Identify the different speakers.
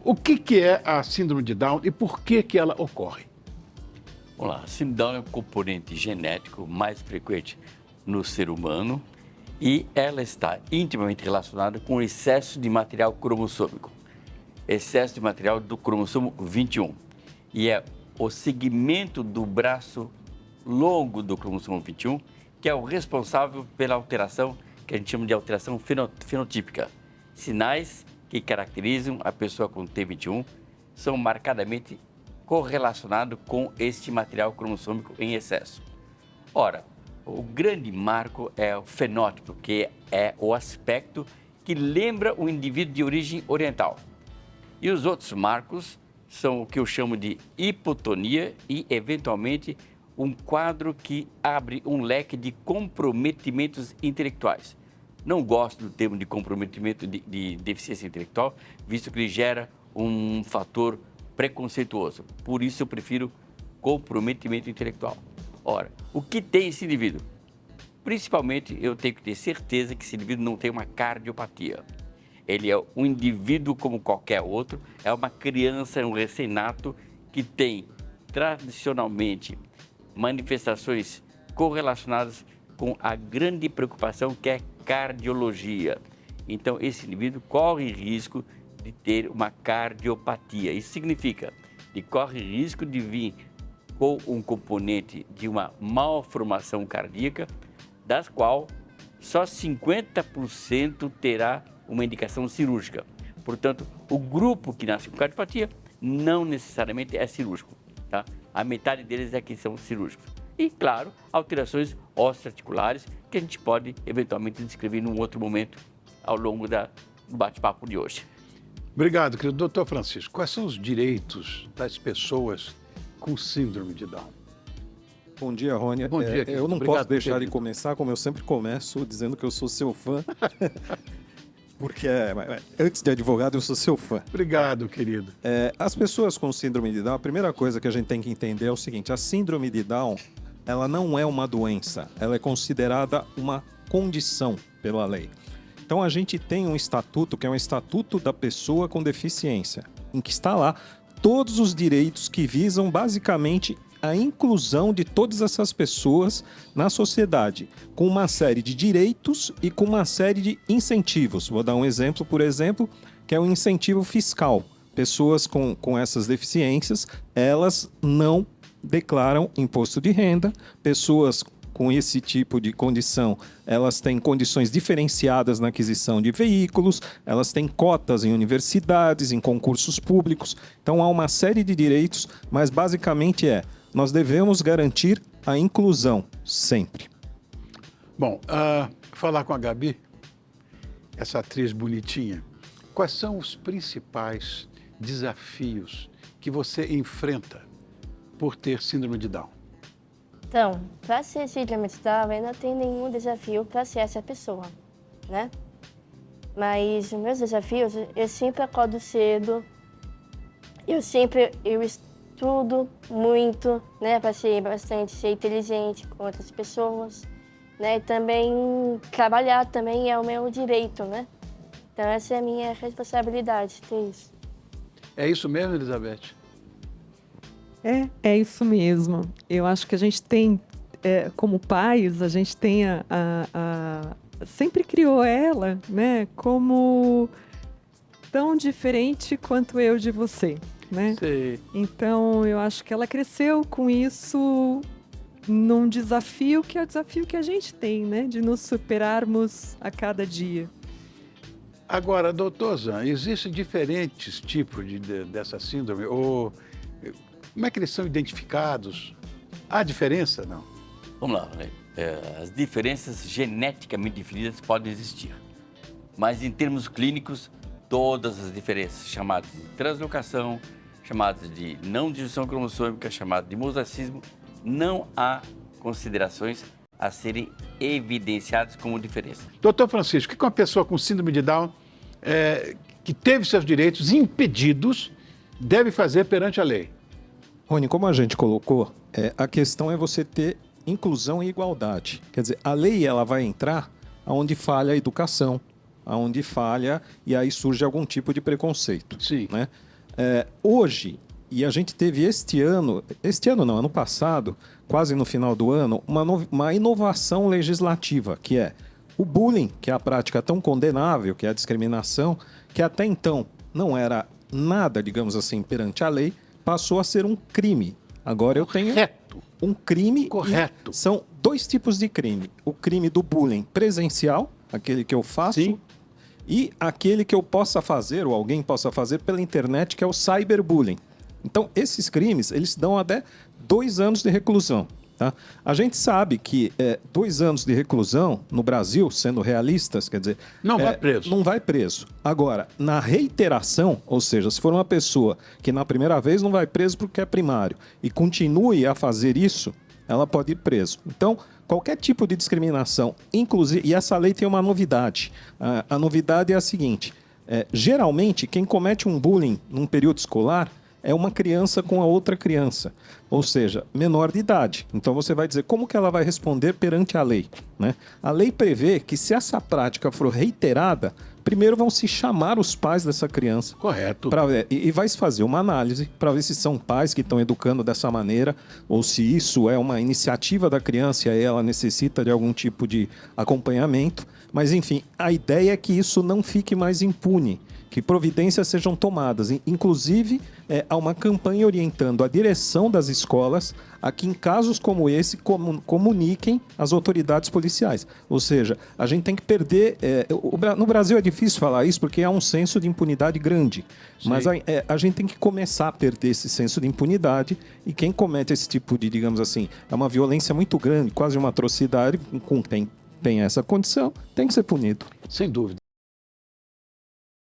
Speaker 1: O que é a síndrome de Down e por que ela ocorre?
Speaker 2: Vamos lá, a síndrome de Down é um componente genético mais frequente no ser humano e ela está intimamente relacionada com o excesso de material cromossômico. Excesso de material do cromossomo 21. E é o segmento do braço longo do cromossomo 21 que é o responsável pela alteração que a gente chama de alteração fenotípica. Sinais que caracterizam a pessoa com T21 são marcadamente correlacionados com este material cromossômico em excesso. Ora, o grande marco é o fenótipo, que é o aspecto que lembra o indivíduo de origem oriental. E os outros marcos são o que eu chamo de hipotonia e, eventualmente, um quadro que abre um leque de comprometimentos intelectuais. Não gosto do termo de comprometimento de deficiência intelectual, visto que ele gera um fator preconceituoso. Por isso eu prefiro comprometimento intelectual. Ora, o que tem esse indivíduo? Principalmente, eu tenho que ter certeza que esse indivíduo não tem uma cardiopatia. Ele é um indivíduo como qualquer outro, é uma criança, é um recém-nato que tem, tradicionalmente, manifestações correlacionadas com a grande preocupação que é cardiologia. Então, esse indivíduo corre risco de ter uma cardiopatia. Isso significa que corre risco de vir com um componente de uma malformação cardíaca, das qual só 50% terá uma indicação cirúrgica. Portanto, o grupo que nasce com cardiopatia não necessariamente é cirúrgico, tá? A metade deles é que são cirúrgicos. E, claro, alterações osteoarticulares que a gente pode eventualmente descrever num outro momento ao longo do bate-papo de hoje.
Speaker 1: Obrigado, querido doutor Francisco. Quais são os direitos das pessoas com síndrome de Down?
Speaker 3: Bom dia, Rony.
Speaker 1: Bom dia,
Speaker 3: eu não
Speaker 1: obrigado
Speaker 3: posso deixar
Speaker 1: por ter
Speaker 3: de
Speaker 1: vindo.
Speaker 3: começar, como eu sempre começo, dizendo que eu sou seu fã. Porque antes de advogado, eu sou seu fã.
Speaker 1: Obrigado, querido.
Speaker 3: As pessoas com síndrome de Down, a primeira coisa que a gente tem que entender é o seguinte: a síndrome de Down, ela não é uma doença, ela é considerada uma condição pela lei. Então, a gente tem um estatuto, que é um estatuto da pessoa com deficiência, em que está lá todos os direitos que visam, basicamente, a inclusão de todas essas pessoas na sociedade, com uma série de direitos e com uma série de incentivos. Vou dar um exemplo, por exemplo, que é o incentivo fiscal. Pessoas com essas deficiências, elas não declaram imposto de renda. Pessoas com esse tipo de condição, elas têm condições diferenciadas na aquisição de veículos, elas têm cotas em universidades, em concursos públicos. Então, há uma série de direitos, mas basicamente nós devemos garantir a inclusão, sempre.
Speaker 1: Bom, falar com a Gabi, essa atriz bonitinha, quais são os principais desafios que você enfrenta por ter síndrome de Down?
Speaker 4: Então, para ser síndrome de Down, eu não tenho nenhum desafio para ser essa pessoa, né? Mas os meus desafios, eu sempre acordo cedo, eu estudo muito, né, para ser inteligente com outras pessoas, né? E também trabalhar também é o meu direito, né? Então essa é a minha responsabilidade, ter isso.
Speaker 1: É isso mesmo, Elizabeth?
Speaker 5: É isso mesmo. Eu acho que a gente tem, como pais, a gente tem sempre criou ela, né, como tão diferente quanto eu de você, né?
Speaker 1: Sei.
Speaker 5: Então, eu acho que ela cresceu com isso num desafio que é o desafio que a gente tem, né, de nos superarmos a cada dia.
Speaker 1: Agora, doutor Zan, existem diferentes tipos dessa síndrome? Ou como é que eles são identificados? Há diferença, não?
Speaker 2: Vamos lá, né? As diferenças geneticamente definidas podem existir, mas em termos clínicos, todas as diferenças, chamadas de translocação, chamadas de não disjunção cromossômica, chamadas de mosaicismo, não há considerações a serem evidenciadas como diferença.
Speaker 1: Doutor Francisco, o que uma pessoa com síndrome de Down, que teve seus direitos impedidos, deve fazer perante a lei?
Speaker 3: Rony, como a gente colocou, a questão é você ter inclusão e igualdade. Quer dizer, a lei ela vai entrar onde falha a educação, onde falha e aí surge algum tipo de preconceito.
Speaker 1: Sim.
Speaker 3: Né? Hoje, e a gente teve ano passado, quase no final do ano, uma inovação legislativa, que é o bullying, que é a prática tão condenável, que é a discriminação, que até então não era nada, digamos assim, perante a lei, passou a ser um crime. Agora eu tenho
Speaker 1: Correto.
Speaker 3: um crime.
Speaker 1: Correto.
Speaker 3: E são dois tipos de crime. O crime do bullying presencial, aquele que eu faço,
Speaker 1: Sim.
Speaker 3: e aquele que eu possa fazer, ou alguém possa fazer pela internet, que é o cyberbullying. Então, esses crimes, eles dão até 2 anos de reclusão. Tá? A gente sabe que 2 anos de reclusão no Brasil, sendo realistas, quer dizer...
Speaker 1: Não vai preso.
Speaker 3: Não vai preso. Agora, na reiteração, ou seja, se for uma pessoa que na primeira vez não vai preso porque é primário e continue a fazer isso, ela pode ir preso. Então, qualquer tipo de discriminação, inclusive... E essa lei tem uma novidade. A novidade é a seguinte. Geralmente, quem comete um bullying num período escolar é uma criança com a outra criança, ou seja, menor de idade. Então você vai dizer como que ela vai responder perante a lei, né? A lei prevê que se essa prática for reiterada, primeiro vão se chamar os pais dessa criança.
Speaker 1: Correto.
Speaker 3: E vai se fazer uma análise para ver se são pais que estão educando dessa maneira ou se isso é uma iniciativa da criança e aí ela necessita de algum tipo de acompanhamento. Mas, enfim, a ideia é que isso não fique mais impune, que providências sejam tomadas. Inclusive, há uma campanha orientando a direção das escolas a que, em casos como esse, comuniquem as autoridades policiais. Ou seja, a gente tem que perder... no Brasil é difícil falar isso porque há um senso de impunidade grande.
Speaker 1: Sim.
Speaker 3: Mas a gente tem que começar a perder esse senso de impunidade e quem comete esse tipo de, digamos assim, é uma violência muito grande, quase uma atrocidade, com quem tem essa condição, tem que ser punido.
Speaker 1: Sem dúvida.